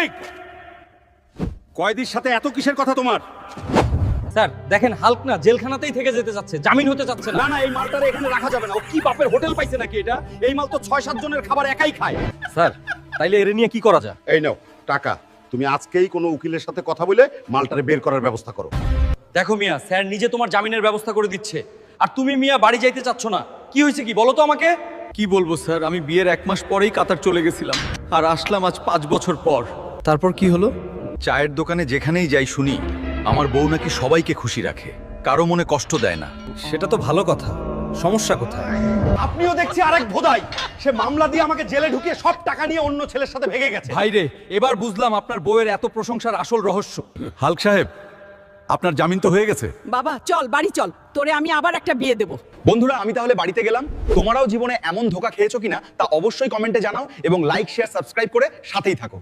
মালিক, কয়েদির সাথে এত কিসের কথা তোমার? স্যার দেখেন, হাল্ক না জেলখানাতেই থেকে যেতে চাচ্ছে, জামিন হতে চাচ্ছে না। না না, এই মালটারে এখানে রাখা যাবে না। ও কি বাপের হোটেল পাইছে নাকি এটা? এই মাল তো 6-7 জনের খাবার একাই খায়। স্যার তাইলে এর নিয়ে কি করা যায়? এই নাও টাকা, তুমি আজকেই কোনো উকিলের সাথে কথা বলে মালটারে বের করার ব্যবস্থা করো। দেখো মিয়া, স্যার নিজে তোমার জামিনের ব্যবস্থা করে দিচ্ছে, আর তুমি মিয়া বাড়ি যাইতে চাচ্ছ না। কি হয়েছে কি বলো তো আমাকে? কি বলবো স্যার, আমি বিয়ের 1 মাস পরেই কাতার চলে গেছিলাম, আর আসলাম আজ 5 বছর পর। তারপর কি হলো? চায়ের দোকানে যেখানেই যাই শুনি আমার বউ নাকি সবাইকে খুশি রাখে, কারো মনে কষ্ট দেয় না। সেটা তো ভালো কথা, সমস্যা কোথায়? আপনিও দেখছি আরেক ভোদাই, সে মামলা দিয়ে আমাকে জেলে ঢুকিয়ে সব টাকা নিয়ে অন্য ছেলের সাথে ভেগে গেছে। ভাই রে, এবার বুঝলাম আপনার বউয়ের এত প্রশংসার আসল রহস্য। হাল্ক সাহেব, আপনার জামিন তো হয়ে গেছে। বাবা চল বাড়ি চল, তোরে আমি আবার একটা বিয়ে দেব। বন্ধুরা, আমি তাহলে বাড়িতে গেলাম। তোমরাও জীবনে এমন ধোঁকা খেয়েছো কিনা তা অবশ্যই কমেন্টে জানাও এবং লাইক শেয়ার সাবস্ক্রাইব করে সাথেই থাকো।